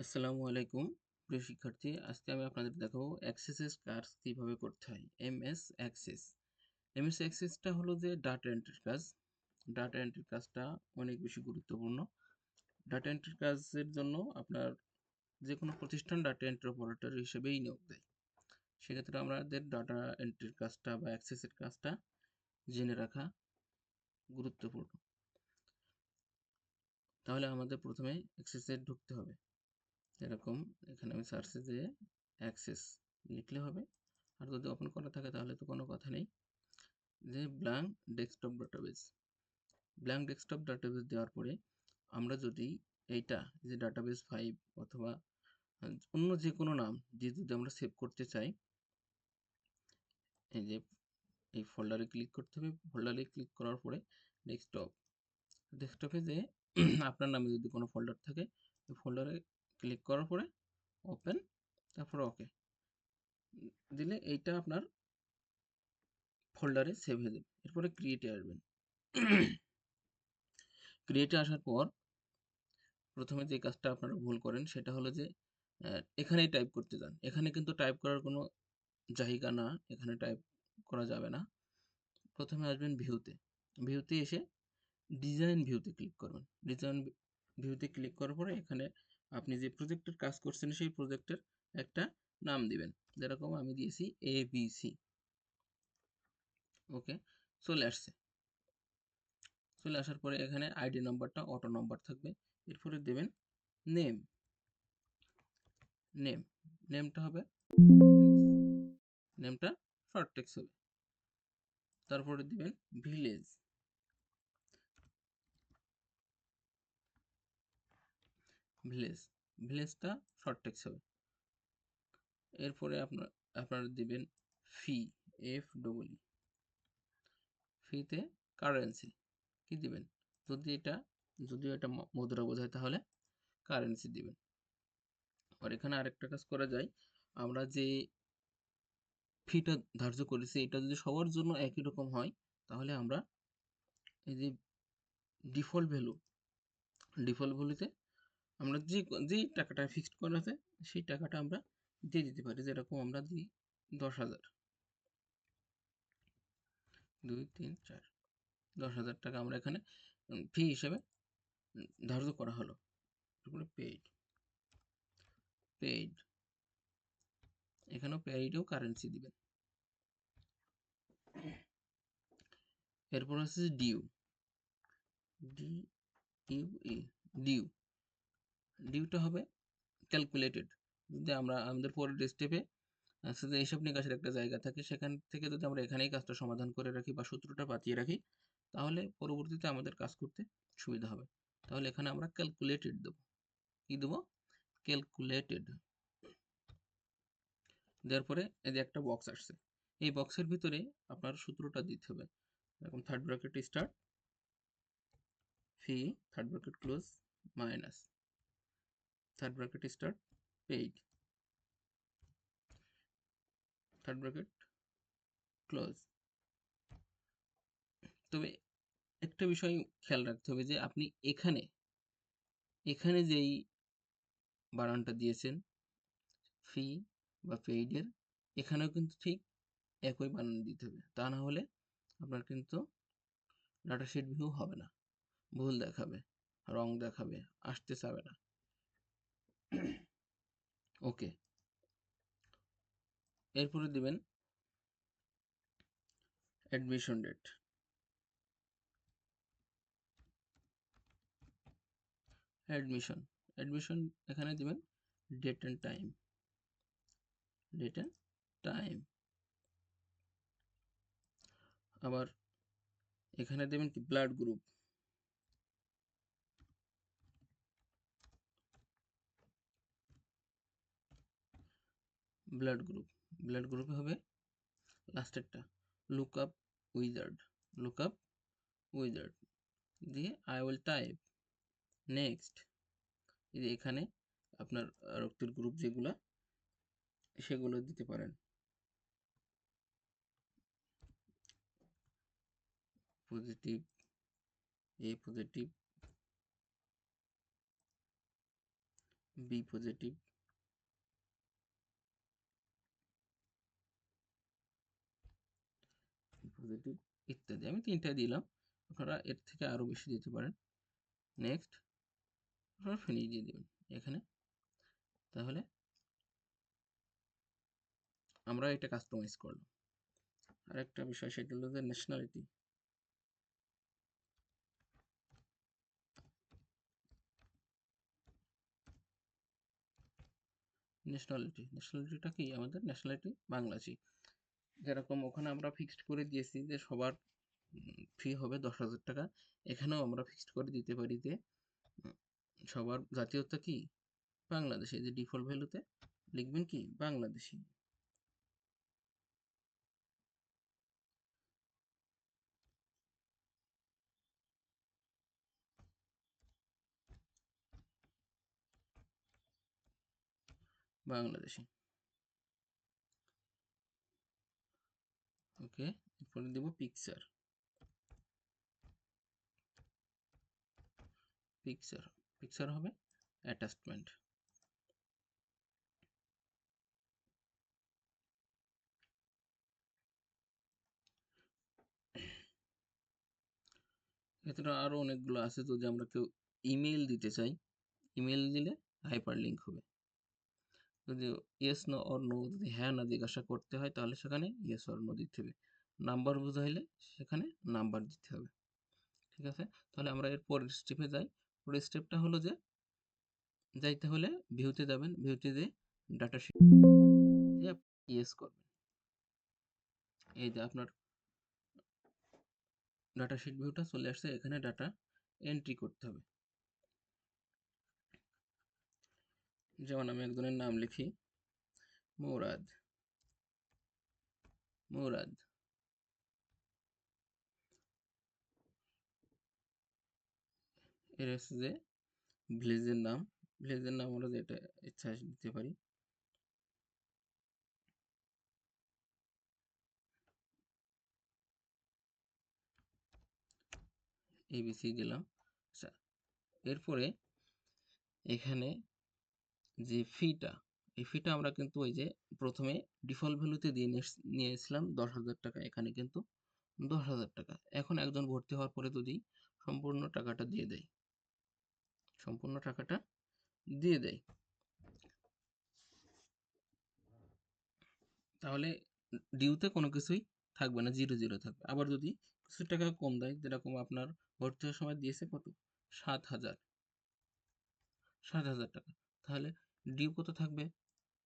আসসালামু আলাইকুম প্রিয় শিক্ষার্থী। আজকে আমি আপনাদের দেখাবো এক্সেস কাজ কিভাবে করতে হয়। MS access. এমএস অ্যাক্সেসটা হলো যে ডাটা এন্ট্রির কাজ। ডাটা এন্ট্রির কাজটা অনেক বেশি গুরুত্বপূর্ণ। ডাটা এন্ট্রির কাজের জন্য আপনার যে কোনো প্রতিষ্ঠান ডাটা এন্ট্রি অপারেটর হিসেবেই নিয়োগ দেয়। সেক্ষেত্রে আমাদের ডাটা এন্ট্রির কাজটা বা অ্যাক্সেসের কাজটা জেনে রাখা গুরুত্বপূর্ণ। তাহলে আমাদের প্রথমে অ্যাক্সেসে ঢুকতে হবে। এরকম এখানে আমি সার্চে যেয়ে অ্যাক্সেস লিখলে হবে। আর যদি ওপেন করা থাকে তাহলে তো কোনো কথা নেই। যে blank desktop database. Blank desktop database দেওয়ার পরে আমরা যদি এইটা যে ডাটাবেস 5 অথবা অন্য যে কোনো নাম দিয়ে যদি আমরা সেভ করতে চাই, এই যে এই ফোল্ডারে ক্লিক করতে হবে। ফোল্ডারে ক্লিক করার পরে ডেস্কটপ ডেস্কটপে যে আপনার নামে যদি কোনো ফোল্ডার থাকে ওই ফোল্ডারে ক্লিক করার পরে ওপেন, তারপরে ওকে দিলে এইটা আপনার ফোল্ডারে সেভ হয়ে যাবে। এরপরে ক্রিয়েটে আসবেন। ক্রিয়েটে আসার পর প্রথমে যে কাজটা আপনারা ভুল করেন সেটা হলো যে এখানেই টাইপ করতে যান। এখানে কিন্তু টাইপ করার কোনো জায়গা না, এখানে টাইপ করা যাবে না। প্রথমে আসবেন ভিউতে। ভিউতে এসে ডিজাইন ভিউতে ক্লিক করবেন। ডিজাইন ভিউতে ক্লিক করার পরে এখানে আপনি যে প্রজেক্টের কাজ করছেন সেই প্রজেক্টের একটা নাম দিবেন। যেরকম আমি দিয়েছি ABC। ওকে, চলে আসছে। চলে আসার পরে এখানে আইডি নাম্বারটা অটো নাম্বার থাকবে। এরপরে দেবেন নেম। নেম নেমটা হবে নেমটা শর্ট টেক্সট হবে। তারপরে দিবেন ভিলেজ। ভিলেজ ভিলেজটা শর্ট টেক্সট হবে। এরপরে আপনারা দিবেন ফি। FEE। ফিতে কারেন্সি কি দিবেন? যদিও এটা মুদ্রা বোঝায় তাহলে কারেন্সি দিবেন। আর এখানে আরেকটা কাজ করা যায়, আমরা যে ফিটা ধার্য করেছি এটা যদি সবার জন্য একই রকম হয় তাহলে আমরা এই যে ডিফল্ট ভ্যালুতে আমরা যে টাকাটা ফিক্সড করা আছে সেই টাকাটা আমরা দিয়ে দিতে পারি। যেরকম আমরা দিই 10,000, 2 3 4, 10,000 টাকা আমরা এখানে ফি হিসেবে ধার্য করা হলো। তারপরে পেইড এখানেও পেইডেও কারেন্সি দিবেন। এরপর হচ্ছে ডিউ। ডিউ ডিউটা হবে ক্যালকুলেটেড। যদি আমরা আমাদের পরের স্টেপে আছে যে হিসাব নিকাশের একটা জায়গা থাকে, সেখান থেকে যদি আমরা এখানেই কাজটা সমাধান করে রাখি বা সূত্রটা বাতিয়ে রাখি তাহলে পরবর্তীতে আমাদের কাজ করতে সুবিধা হবে। তাহলে এখানে আমরা ক্যালকুলেটেড দেবো। কি দেবো? ক্যালকুলেটেড। দেওয়ার পরে এই যে একটা বক্স আসছে, এই বক্সের ভিতরে আপনার সূত্রটা দিতে হবে। এরকম third bracket start, fee, third bracket close, minus, third bracket start, paid, third bracket close. তবে একটা বিষয় খেয়াল রাখতে হবে যে আপনি এখানে এখানে যেই বানানটা দিয়েছেন ফি বা পেইডের, এখানেও কিন্তু ঠিক একই বানান দিতে হবে। তা না হলে আপনার কিন্তু ডাটা শিট ভিউ হবে না, ভুল দেখাবে, রং দেখাবে, আসতে চাবে না। ওকে, এরপরে দিবেন অ্যাডমিশন ডেট। অ্যাডমিশন এখানে দিবেন date and time. Date and time. আবার এখানে দেবেন কি ব্লাড গ্রুপ। ব্লাড গ্রুপে হবে লাস্টেরটা লুকআপ উইজার্ড। লুকআপ উইজার্ড দিয়ে আই উইল টাইপ নেক্সট। এই যে এখানে আপনার রক্তের গ্রুপ যেগুলা সেগুলো দিতে পারেন। পজিটিভ, এ পজিটিভ, বি পজিটিভ, পজিটিভ ইত্যাদি। আমি 3টা দিলাম, আপনারা এর থেকে আরও বেশি দিতে পারেন। নেক্সট আপনারা ফিনিশ দিয়ে দেবেন এখানে। তাহলে আমরা এটা কাস্টমাইজ করলাম। আরেকটা বিষয় সেটা হলো যে ন্যাশনালিটি। ন্যাশনালিটিটা কি আমাদের? ন্যাশনালিটি বাংলাদেশি। যেরকম ওখানে আমরা ফিক্সড করে দিয়েছি যে সবার ফি হবে 10,000 টাকা, এখানেও আমরা ফিক্সড করে দিতে পারি যে সবার জাতীয়তা কি? বাংলাদেশি। যে ডিফল্ট ভ্যালুতে লিখবেন কি? বাংলাদেশি। বাংলাদেশি। ওকে, এরপরে দেব পিকচার। পিকচার হবে অ্যাটাচমেন্ট। এছাড়া আরো অনেকগুলো আছে। যদি আমরা কেউ ইমেল দিতে চাই, ইমেল দিলে হাইপার লিঙ্ক হবে। যদি ইয়েস নো অর নো, যদি হ্যাঁ না জিজ্ঞাসা করতে হয় তাহলে সেখানে ইয়েস অর নো দিতে হবে। নাম্বার বোঝাইলে সেখানে নাম্বার দিতে হবে। ঠিক আছে, তাহলে আমরা এর পরের স্টেপে যাই। পরের স্টেপটা হলো যে যাইতে হলে ভিউতে যাবেন, ভিউতে যে ডাটা শিট দিয়ে ইয়েস করবেন। এই যে আপনার ডাটা শিট ভিউটা চলে আসছে, এখানে ডাটা এন্ট্রি করতে হবে। যেমন আমি একজনের নাম লিখি মুরাদ। এর হচ্ছে যে ভিলেজের নাম, আমরা যেটা ইচ্ছা দিতে পারি। এবিসি দিলাম। আচ্ছা, এরপরে এখানে যে ফিটা, এই ফিটা আমরা কিন্তু ওই যে প্রথমে ডিফল্ট ভ্যালুতে দিয়ে নিয়েছিলাম 10,000 টাকা, এখানে কিন্তু 10,000 টাকা। এখন একজন ভর্তি হওয়ার পরে যদি সম্পূর্ণ টাকাটা দিয়ে দেয়, তাহলে ডিউতে কোনো কিছুই থাকবে না, 0 থাকবে। আবার যদি কিছু টাকা কম দেয়, যেরকম আপনার ভর্তি হওয়ার সময় দিয়েছে কত? 7,000 টাকা, তাহলে ডিউ কত থাকবে?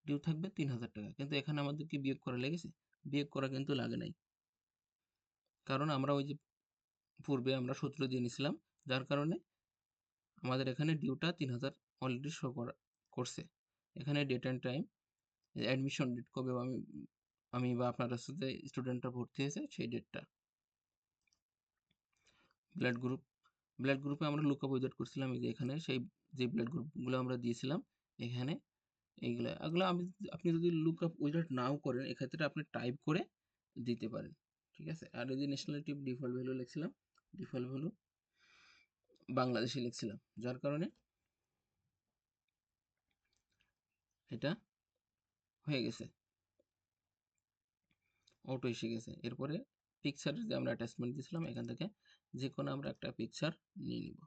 ডিউ থাকবে 3,000 টাকা। কিন্তু এখানে আমাদের কি বিয়োগ করা লেগেছে? বিয়োগ করা কিন্তু লাগে নাই, কারণ আমরা ওই যে পূর্বে আমরা সূত্র দিয়ে নিছিলাম, যার কারণে আমাদের এখানে ডিউটা 3,000 অলরেডি শো করছে। এখানে date and time, admission date কবে আমি বা আপনার সাথে স্টুডেন্টটা ভর্তি হয়েছে সেই ডেটটা। ব্লাড গ্রুপে আমরা লুকআপ উইজার্ড করছিলাম, এই যে এখানে সেই যে ব্লাড গ্রুপগুলো আমরা দিয়েছিলাম এখানে এগুলো আপনি যদি লুকআপ উইজার্ড নাও করেন, এক্ষেত্রে আপনি টাইপ করে দিতে পারেন। ঠিক আছে, আর এই যে ন্যাশনালিটি ডিফল্ট ভ্যালু লিখছিলাম, ডিফল্ট ভ্যালু বাংলাদেশি লিখছিলাম, যার কারণে এটা হয়ে গেছে, অটো এসে গেছে। এরপরে পিকচারের যে আমরা অ্যাটাচমেন্ট দিয়েছিলাম, এখান থেকে যে কোনো আমরা একটা পিকচার নিয়ে নিব।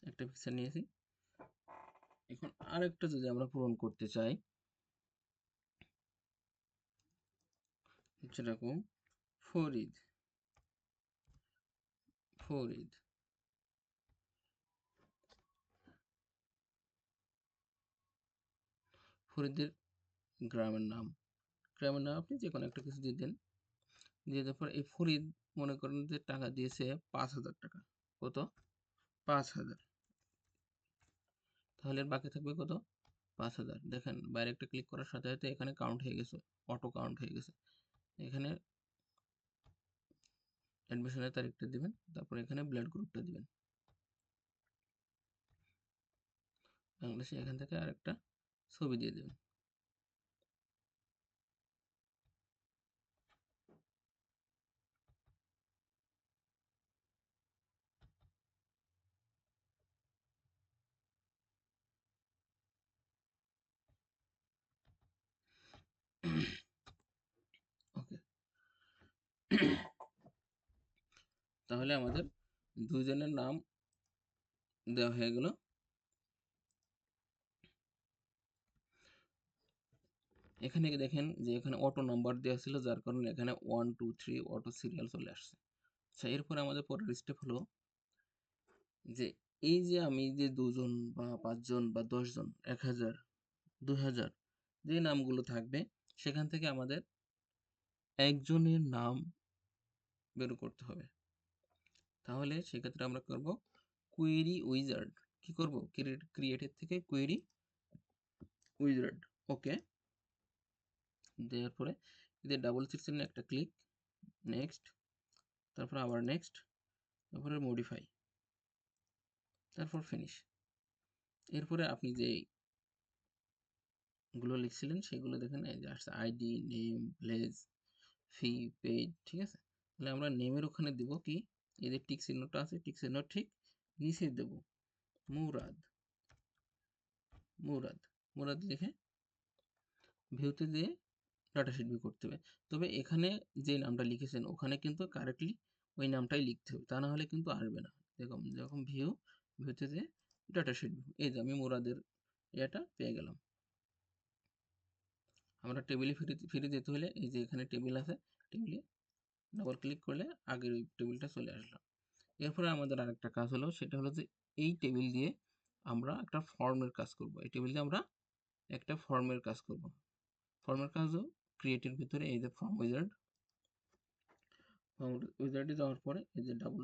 একটা পিকচার নিয়েছি। এখন আরেকটা যদি আমরা পূরণ করতে চাই, যেরকম ফরিদ ফরিদ ফরিদের গ্রামের নাম আপনি যে কোনো একটা কিছু দিয়ে দেন। দিয়ে দেওয়ার পর এই ফরিদ মনে করেন যে টাকা দিয়েছে 5,000 টাকা। কত? 5,000। তাহলে এর বাকি থাকবে কত? 5,000। দেখেন বাইরে একটা ক্লিক করার সাথে সাথে এখানে কাউন্ট হয়ে গেছে, অটো কাউন্ট হয়ে গেছে। এখানে অ্যাডমিশনের তারিখটা দিবেন, তারপরে এখানে ব্লাড গ্রুপটা দিবেন বাংলাদেশে, এখান থেকে আরেকটা ছবি দিয়ে দেবেন। ওকে, তাহলে আমাদের দুজনের নাম দেওয়া হয়ে গেল। এখানে দেখেন যে এখানে অটো নাম্বার দেওয়া ছিল, যার কারণে এখানে 1 2 3 অটো সিরিয়াল চলে আসছে। আচ্ছা, এরপরে আমাদের পরের স্টেপ হলো যে এই যে আমি যে 2 জন বা 5 জন বা 10 জন, 1000 2000 যে নামগুলো থাকবে, সেখান থেকে আমাদের একজনের নাম বের করতে হবে। তাহলে সেক্ষেত্রে আমরা করব কোয়েরি উইজার্ড। কি করব? ক্রিয়েটের থেকে কোয়েরি উইজার্ড। ওকে, দেওয়ার পরে এদের ডাবল ক্লিক একটা ক্লিক, নেক্সট, তারপর আবার নেক্সট, তারপরে মডিফাই, তারপর ফিনিশ। এরপরে আপনি যে গুলো লিখছিলেন সেগুলো দেখেন এই যে আসছে, আইডি, নেম, প্লেস, ফি, পেজ। ঠিক আছে, তাহলে আমরা নেমের ওখানে দেব কি, এই যে টিক চিহ্নটা আছে, টিক চিহ্ন ঠিক নিচে দেব মুরাদ। মুরাদ, মুরাদ লিখে ভিউতে দিয়ে ডাটা শিট ভিউ করতে হবে। তবে এখানে যে নামটা লিখেছেন ওখানে কিন্তু কারেক্টলি ওই নামটাই লিখতে হবে, তা না হলে কিন্তু আসবে না। দেখুন, যখন ভিউতে যে ডাটা শিট ভিউ, এই যে আমি মুরাদের এটা পেয়ে গেলাম। আমরা টেবিলে ফিরে যেতে হলে এই যে এখানে টেবিল আছে, টেবিলে ডাবল ক্লিক করলে আগের ওই টেবিলটা চলে আসলো। এরপরে আমাদের আরেকটা কাজ হলো, সেটা হলো যে এই টেবিল দিয়ে আমরা একটা ফর্মের কাজ করব। এই টেবিল দিয়ে আমরা একটা ফর্মের কাজ করব। ফর্মের কাজও ক্রিয়েটের ভিতরে এই যে ফর্ম উইজার্ড, উইজার্ডে যাওয়ার পরে এই যে ডাবল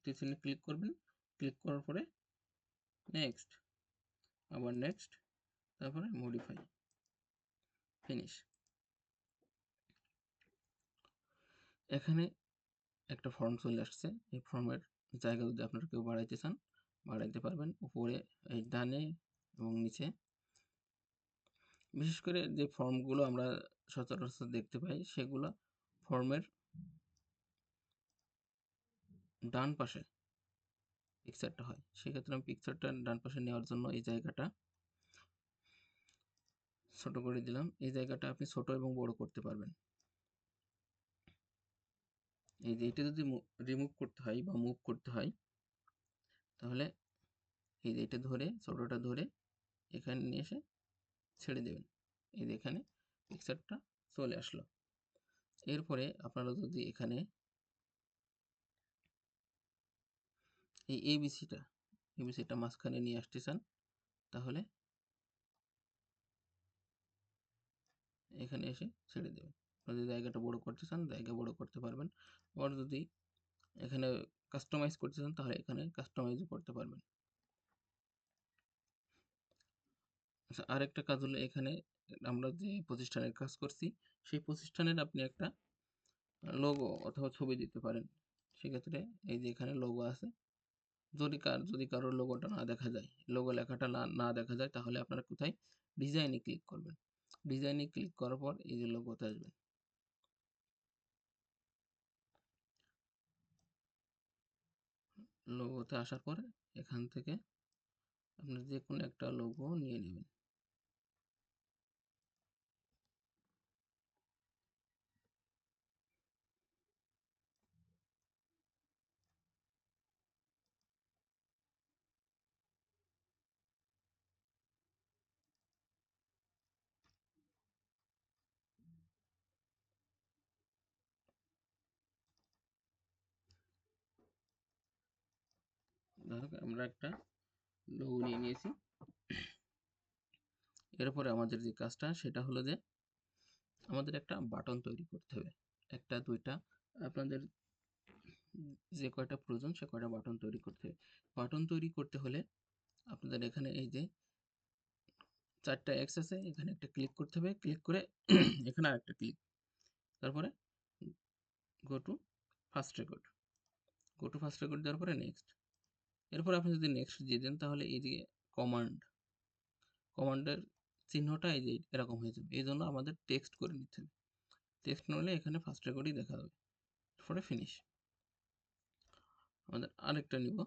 চিহ্নে ক্লিক করবেন, ক্লিক করার পরে নেক্সট, আবার নেক্সট, তারপরে মডিফাই, ফিনিশ। এখানে একটা ফর্ম চলে আসছে। এই ফর্মের জায়গা যদি আপনারা কেউ বাড়াইতে চান বাড়াইতে পারবেন, উপরে এই ডানে এবং নিচে। বিশেষ করে যে ফর্মগুলো আমরা সচরাচর দেখতে পাই সেগুলো ফর্মের ডান পাশে পিকচারটা হয়। সেক্ষেত্রে আমি পিকচারটা ডান পাশে নেওয়ার জন্য এই জায়গাটা ছোট করে দিলাম। এই জায়গাটা আপনি ছোট এবং বড় করতে পারবেন। এই যে এটা যদি রিমুভ করতে হয় বা মুভ করতে হয়, তাহলে এই যে এটা ধরে, ছোটটা ধরে এখানে নিয়ে এসে ছেড়ে দেবেন। এই যে এখানে পিকচারটা চলে আসলো। এরপরে আপনারা যদি এখানে এই এবিসিটা মাঝখানে নিয়ে আসতে চান, তাহলে এখানে এসে ছেড়ে দেবেন। যদি জায়গাটা বড় করতে চান জায়গা বড় করতে পারবেন। আবার যদি এখানে কাস্টমাইজ করতে চান তাহলে এখানে কাস্টমাইজও করতে পারবেন। আচ্ছা, আরেকটা কাজ হলো, এখানে আমরা যে প্রতিষ্ঠানের কাজ করছি সেই প্রতিষ্ঠানের আপনি একটা লোগো অথবা ছবি দিতে পারেন। সেক্ষেত্রে এই যে এখানে লোগো আছে, যদি কারোর লোগোটা না দেখা যায়, লোগো লেখাটা না দেখা যায়, তাহলে আপনারা কোথায়, ডিজাইনে ক্লিক করবেন। ডিজাইনে ক্লিক করার পর এই যে লোগোতে আসবেন। লোগোতে আসার পরে এখান থেকে আপনি যে কোনো একটা লোগো নিয়ে নেবেন। ধরো আমরা একটা লোগো নিয়ে নিয়েছি। এরপরে আমাদের যে কাজটা সেটা হলো যে আমাদের একটা বাটন তৈরি করতে হবে। একটা দুইটা আপনাদের যে কয়টা প্রয়োজন সে কয়টা বাটন তৈরি করতে হবে। বাটন তৈরি করতে হলে আপনাদের এখানে এই যে 4টা এক্স আছে, এখানে একটা ক্লিক করতে হবে, ক্লিক করে এখানে আরেকটা ক্লিক, তারপরে go to first record. Go to first record দেওয়ার পরে নেক্সট। এরপরে আপনি যদি নেক্সট দিয়ে দেন তাহলে এই যে কমান্ডের চিহ্নটা এই যে এরকম হয়ে যাবে। এই জন্য আমাদের টেক্সট করে নিতে হবে। টেক্সট না হলে এখানে ফার্স্ট রেকর্ডই দেখা যাবে। এরপরে ফিনিশ। আমাদের আরেকটা নিব,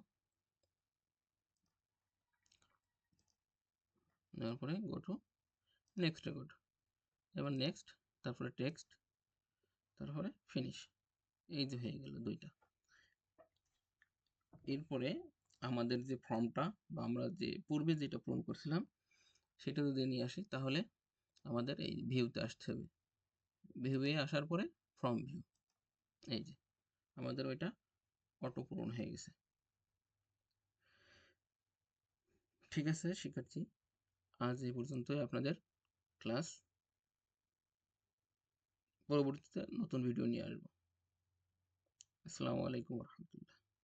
নেওয়ার পরে গো টু নেক্সট রেকর্ড, এবার নেক্সট, তারপরে টেক্সট, তারপরে ফিনিশ। এই যে হয়ে গেল দুইটা। এরপরে আমাদের যে ফর্মটা বা আমরা যে পূর্বে যেটা পূরণ করছিলাম সেটা যদি নিয়ে আসি তাহলে আমাদের এই ভিউতে আসতে হবে। ভিউয়ে আসার পরে ফর্ম ভিউ, এই যে আমাদের ওইটা অটো পূরণ হয়ে গেছে। ঠিক আছে শিক্ষার্থী, আজ এই পর্যন্তই আপনাদের ক্লাস। পরবর্তীতে নতুন ভিডিও নিয়ে আসবো। আসসালামু আলাইকুম রহমতুল্লাহ।